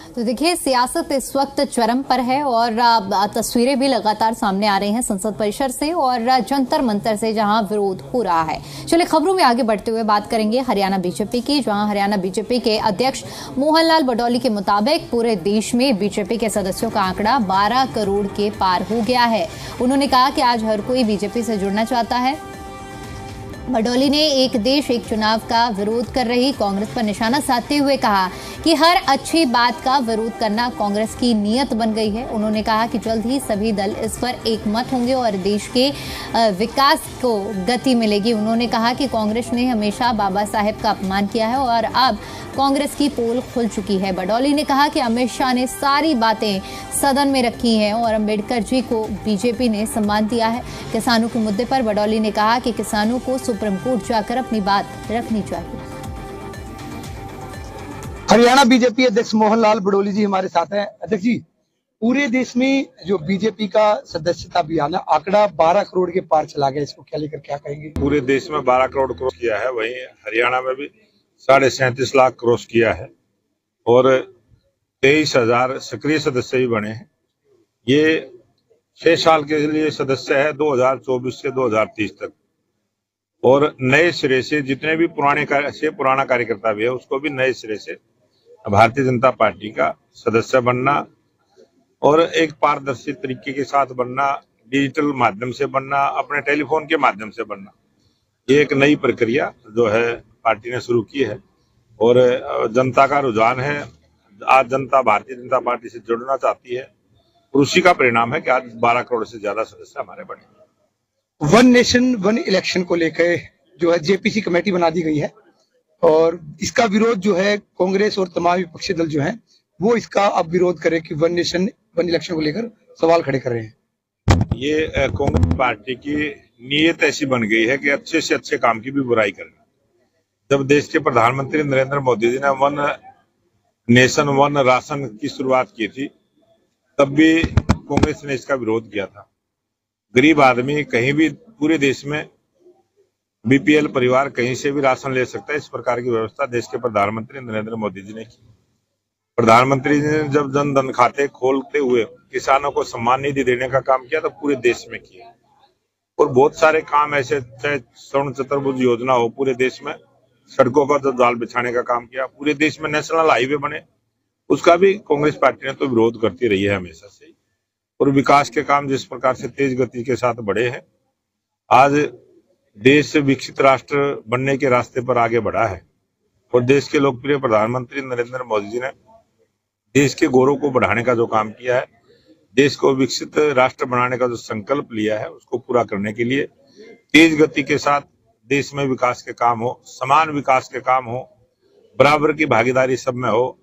तो देखिए, सियासत इस वक्त चरम पर है और तस्वीरें भी लगातार सामने आ रही हैं संसद परिसर से और जंतर मंतर से, जहां विरोध हो रहा है। चलिए खबरों में आगे बढ़ते हुए बात करेंगे हरियाणा बीजेपी की, जहां हरियाणा बीजेपी के अध्यक्ष मोहनलाल बडौली के मुताबिक पूरे देश में बीजेपी के सदस्यों का आंकड़ा 12 करोड़ के पार हो गया है। उन्होंने कहा कि आज हर कोई बीजेपी से जुड़ना चाहता है। बडौली ने एक देश एक चुनाव का विरोध कर रही कांग्रेस पर निशाना साधते हुए कहा कि हर अच्छी बात का विरोध करना कांग्रेस की नीयत बन गई है। उन्होंने कहा कि जल्द ही सभी दल इस पर एकमत होंगे और देश के विकास को गति मिलेगी। उन्होंने कहा कि कांग्रेस ने हमेशा बाबा साहेब का अपमान किया है और अब कांग्रेस की पोल खुल चुकी है। बडौली ने कहा कि अमित शाह ने सारी बातें सदन में रखी हैं और अंबेडकर जी को बीजेपी ने सम्मान दिया है। किसानों के मुद्दे पर बडौली ने कहा कि किसानों को सुप्रीम कोर्ट जाकर अपनी बात रखनी चाहिए। हरियाणा बीजेपी अध्यक्ष मोहनलाल बडौली जी हमारे साथ हैं। अध्यक्ष जी, पूरे देश में जो बीजेपी का सदस्यता अभियान है, आंकड़ा 12 करोड़ के पार चला गया, इसको क्या लेकर क्या कहेंगे? पूरे देश में 12 करोड़ क्रॉस किया है, वहीं हरियाणा में भी 37.5 लाख क्रॉस किया है और 23,000 सक्रिय सदस्य भी बने हैं। ये 6 साल के लिए सदस्य है, 2024 से 2030 तक। और नए सिरे से जितने भी पुराना कार्यकर्ता भी है, उसको भी नए सिरे से भारतीय जनता पार्टी का सदस्य बनना और एक पारदर्शी तरीके के साथ बनना, डिजिटल माध्यम से बनना, अपने टेलीफोन के माध्यम से बनना, ये एक नई प्रक्रिया जो है पार्टी ने शुरू की है और जनता का रुझान है। आज जनता भारतीय जनता पार्टी से जुड़ना चाहती है और उसी का परिणाम है कि आज 12 करोड़ से ज्यादा सदस्य हमारे बने। वन नेशन वन इलेक्शन को लेकर जो है जेपीसी कमेटी बना दी गई है और इसका विरोध जो है कांग्रेस और तमाम विपक्षी दल जो हैं वो इसका अब विरोध करे कि वन नेशन वन इलेक्शन को लेकर सवाल खड़े कर रहे हैं। ये कांग्रेस पार्टी की नीयत ऐसी बन गई है कि अच्छे से अच्छे काम की भी बुराई करना। जब देश के प्रधानमंत्री नरेंद्र मोदी जी ने वन नेशन वन राशन की शुरुआत की थी, तब भी कांग्रेस ने इसका विरोध किया था। गरीब आदमी कहीं भी पूरे देश में बीपीएल परिवार कहीं से भी राशन ले सकता है, इस प्रकार की व्यवस्था देश के प्रधानमंत्री नरेंद्र मोदी जी ने की। प्रधानमंत्री जी ने जब जन धन खाते खोलते हुए किसानों को सम्मान निधि देने का काम किया तो पूरे देश में किया और बहुत सारे काम ऐसे, चाहे स्वर्ण चतुर्भुज योजना हो, पूरे देश में सड़कों का जो जाल बिछाने का काम किया, पूरे देश में नेशनल हाईवे बने, उसका भी कांग्रेस पार्टी ने तो विरोध करती रही है हमेशा से। और विकास के काम जिस प्रकार से तेज गति के साथ बढ़े हैं, आज देश विकसित राष्ट्र बनने के रास्ते पर आगे बढ़ा है और देश के लोकप्रिय प्रधानमंत्री नरेंद्र मोदी जी ने देश के गौरव को बढ़ाने का जो काम किया है, देश को विकसित राष्ट्र बनाने का जो संकल्प लिया है, उसको पूरा करने के लिए तेज गति के साथ देश में विकास के काम हो, समान विकास के काम हो, बराबर की भागीदारी सब में हो,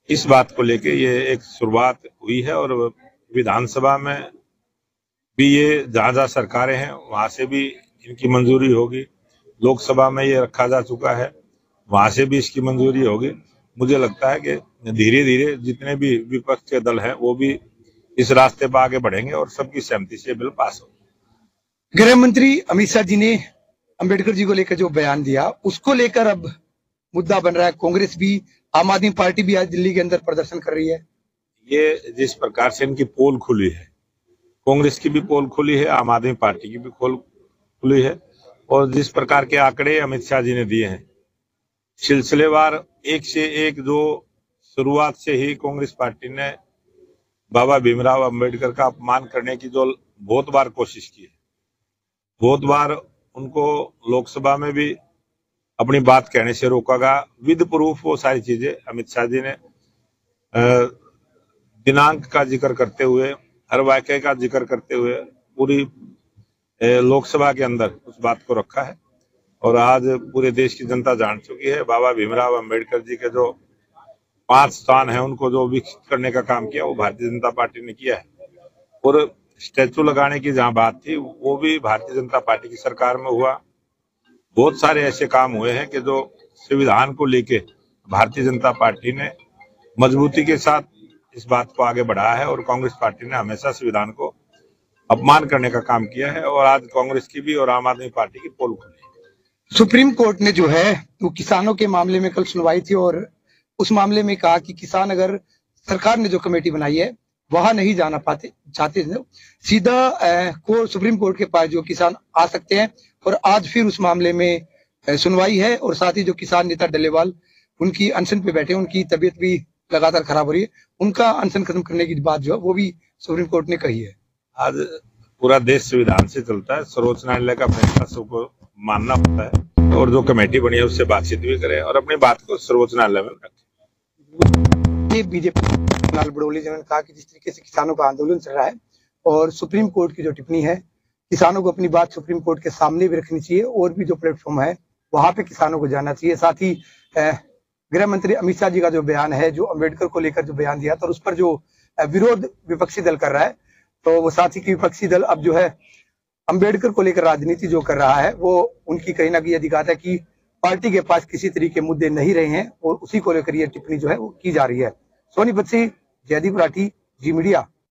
इस बात को लेके ये एक शुरुआत हुई है। और विधानसभा में भी ये जहां सरकारें हैं वहां से भी इनकी मंजूरी होगी, लोकसभा में ये रखा जा चुका है, वहां से भी इसकी मंजूरी होगी। मुझे लगता है कि धीरे धीरे जितने भी विपक्ष के दल हैं वो भी इस रास्ते पर आगे बढ़ेंगे और सबकी सहमति से बिल पास होगा। गृह मंत्री अमित शाह जी ने अंबेडकर जी को लेकर जो बयान दिया, उसको लेकर अब मुद्दा बन रहा है। कांग्रेस भी, आम आदमी पार्टी भी आज दिल्ली के अंदर प्रदर्शन कर रही है। ये जिस प्रकार से इनकी पोल खुली है, कांग्रेस की भी पोल खुली है, आम आदमी पार्टी की भी पोल खुली है और जिस प्रकार के आंकड़े अमित शाह जी ने दिए हैं, सिलसिलेवार एक से एक, जो शुरुआत से ही कांग्रेस पार्टी ने बाबा भीमराव अंबेडकर का अपमान करने की जो बहुत बार कोशिश की है, बहुत बार उनको लोकसभा में भी अपनी बात कहने से रोका गया। विद प्रूफ वो सारी चीजें अमित शाह जी ने दिनांक का जिक्र करते हुए, हर वाक्य का जिक्र करते हुए पूरी लोकसभा के अंदर उस बात को रखा है और आज पूरे देश की जनता जान चुकी है बाबा भीमराव अंबेडकर जी के जो 5 स्थान है उनको जो विकसित करने का काम किया वो भारतीय जनता पार्टी ने किया है। और स्टैचू लगाने की जहां बात थी वो भी भारतीय जनता पार्टी की सरकार में हुआ। बहुत सारे ऐसे काम हुए हैं कि जो संविधान को लेके भारतीय जनता पार्टी ने मजबूती के साथ इस बात को आगे बढ़ाया है और कांग्रेस पार्टी ने हमेशा संविधान को अपमान करने का काम किया है और आज कांग्रेस की भी और आम आदमी पार्टी की पोल खुली है। सुप्रीम कोर्ट ने जो है वो किसानों के मामले में कल सुनवाई थी और उस मामले में कहा कि किसान अगर सरकार ने जो कमेटी बनाई है वहां नहीं जाना चाहते सीधा सुप्रीम कोर्ट के पास जो किसान आ सकते हैं। और आज फिर उस मामले में सुनवाई है और साथ ही जो किसान नेता डल्लेवाल उनकी अनशन पे बैठे, उनकी तबीयत भी लगातार खराब हो रही है, उनका अनशन खत्म करने की बात जो है वो भी सुप्रीम कोर्ट ने कही है। आज पूरा देश संविधान से चलता है, सर्वोच्च न्यायालय का फैसला सबको मानना होता है और जो कमेटी बनी है उससे बातचीत भी करें और अपनी बात को सर्वोच्च न्यायालय में रखें। बीजेपी लाल बड़ोली जी ने कहा कि जिस तरीके से किसानों का आंदोलन चल रहा है और सुप्रीम कोर्ट की जो टिप्पणी है, किसानों को अपनी बात सुप्रीम कोर्ट के सामने भी रखनी चाहिए और भी जो प्लेटफॉर्म है वहां पे किसानों को जाना चाहिए। साथ ही गृह मंत्री अमित शाह जी का जो बयान है, जो अम्बेडकर को लेकर जो बयान दिया था और उस पर जो विरोध विपक्षी दल कर रहा है, तो वो साथ ही की विपक्षी दल अब जो है अम्बेडकर को लेकर राजनीति जो कर रहा है वो उनकी कहीं ना कहीं अधिकार है कि पार्टी के पास किसी तरीके के मुद्दे नहीं रहे हैं और उसी को लेकर ये टिप्पणी जो है वो की जा रही है। सोनीपत से जयदीप राठी, जी मीडिया।